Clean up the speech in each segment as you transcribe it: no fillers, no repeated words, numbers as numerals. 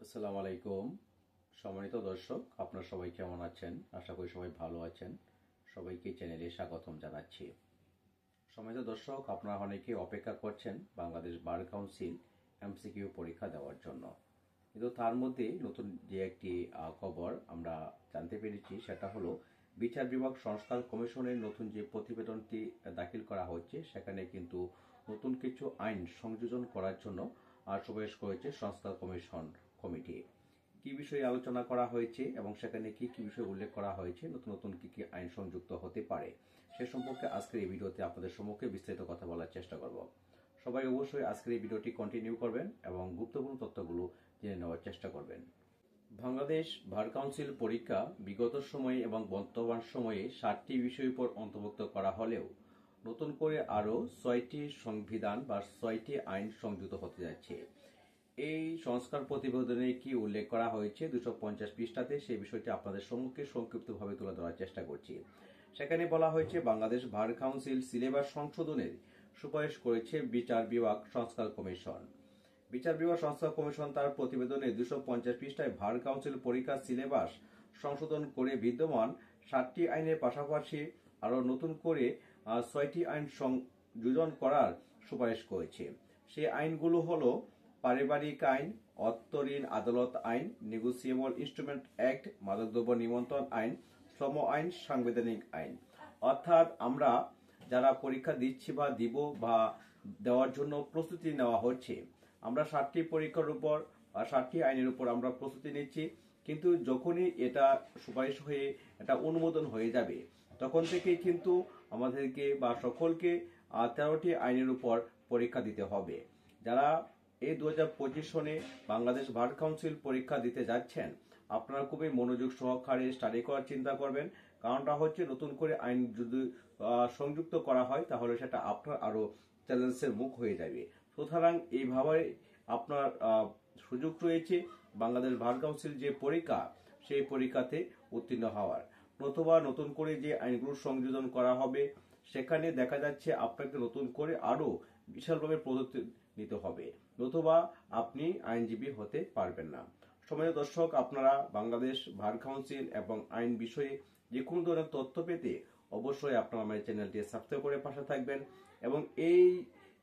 আসসালামু আলাইকুম। সম্মানিত দর্শক, আপনারা সবাই কেমন আছেন? আশা করি সবাই ভালো আছেন। সবাইকে চ্যানেলে স্বাগতম জানাচ্ছি। সম্মানিত দর্শক, আপনারা অনেকে অপেক্ষা করছেন বাংলাদেশ বার কাউন্সিল এমসিকিউ পরীক্ষা দেওয়ার জন্য, কিন্তু তার মধ্যে নতুন যে একটি খবর আমরা জানতে পেরেছি সেটা হলো বিচার বিভাগ সংস্কার কমিশনের নতুন যে প্রতিবেদনটি দাখিল করা হচ্ছে সেখানে কিন্তু নতুন কিছু আইন সংযোজন করার জন্য সুপারিশ করেছে সংস্কার কমিশন কমিটি। কি বিষয়ে আলোচনা করা হয়েছে এবং সেখানে কি কি বিষয় উল্লেখ করা হয়েছে, নতুন নতুন কি কি আইন সংযুক্ত হতে পারে সে সম্পর্কে আজকের এই ভিডিওতে আপনাদের সম্মুখে বিস্তারিত কথা বলার চেষ্টা করব। সবাই অবশ্যই আজকের এই ভিডিওটি কন্টিনিউ করবেন এবং গুরুত্বপূর্ণ তথ্যগুলো জেনে নেওয়ার চেষ্টা করবেন। বাংলাদেশ বার কাউন্সিল পরীক্ষা বিগত সময়ে এবং বর্তমান সময়ে 7টি বিষয়ের উপর অন্তর্ভুক্ত করা হলেও নতুন করে আরও 6টি সংবিধান বা 6টি আইন সংযুক্ত হতে যাচ্ছে। এই সংস্কার প্রতিবেদনে কি উল্লেখ করা হয়েছে 250 পৃষ্ঠাতে, সেই বিষয়টি আপনাদের সম্মুখে সংক্ষিপ্তভাবে তুলে ধরার চেষ্টা করছি। সেখানে বলা হয়েছে বাংলাদেশ বার কাউন্সিল সিলেবাস সংশোধনের সুপারিশ করেছে বিচার বিভাগ সংস্কার কমিশন। বিচার বিভাগ সংস্কার কমিশন তার প্রতিবেদনে 250 পৃষ্ঠায় বার কাউন্সিল পরীক্ষার সিলেবাস সংশোধন করে বিদ্যমান 7টি আইনের পাশাপাশি আরও নতুন করে 6টি আইন সংযোজন করার সুপারিশ করেছে। সেই আইনগুলো হলো পারিবারিক আইন, অর্থঋণ আদালত আইন, নেগোসিয়েবল ইনস্ট্রুমেন্ট অ্যাক্ট, মাদকদ্রব্য নিয়ন্ত্রণ আইন, শ্রম আইন, সাংবিধানিক আইন। অর্থাৎ আমরা যারা পরীক্ষা দিচ্ছি বা দিব বা দেওয়ার জন্য প্রস্তুতি নেওয়া হচ্ছে, আমরা 7টি পরীক্ষার উপর 7টি আইনের উপর আমরা প্রস্তুতি নিচ্ছি, কিন্তু যখনই এটা সুপারিশ হয়ে এটা অনুমোদন হয়ে যাবে তখন থেকেই কিন্তু আমাদেরকে বা সকলকে 13টি আইনের উপর পরীক্ষা দিতে হবে। যারা এই 2025 সনে বাংলাদেশ বার কাউন্সিল পরীক্ষা দিতে যাচ্ছেন, আপনারা খুবই মনোযোগ সহকারে স্টাডি করার চিন্তা করবেন। কারণটা হচ্ছে নতুন করে আইন যদি সংযুক্ত করা হয় তাহলে সেটা আপনার আরো চ্যালেঞ্জের মুখ হয়ে যাবে। সুতরাং এইভাবে আপনার সুযোগ রয়েছে বাংলাদেশ বার কাউন্সিল যে পরীক্ষা সেই পরীক্ষাতে উত্তীর্ণ হওয়ার। নতুবা নতুন করে যে আইনগুলো সংযোজন করা হবে সেখানে দেখা যাচ্ছে আপনাকে নতুন করে আরো বিশালভাবে প্রস্তুতি নিতে হবে, নতুবা আপনি আইনজীবী হতে পারবেন না। সম্মানিত দর্শক, আপনারা বাংলাদেশ বার কাউন্সিল এবং আইন বিষয়ে যে কোনো ধরনের তথ্য পেতে অবশ্যই আপনারা আমার চ্যানেলটি সাবস্ক্রাইব করে পাশে থাকবেন এবং এই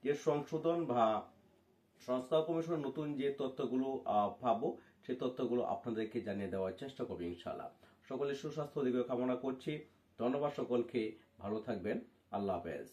যে সংশোধন বা সংস্কার কমিশনের নতুন যে তথ্যগুলো পাবো সেই তথ্যগুলো আপনাদেরকে জানিয়ে দেওয়ার চেষ্টা করবো ইনশাআল্লাহ। সকলের সুস্বাস্থ্য দিকে কামনা করছি। ধন্যবাদ সকলকে, ভালো থাকবেন। আল্লাহ হাফেজ।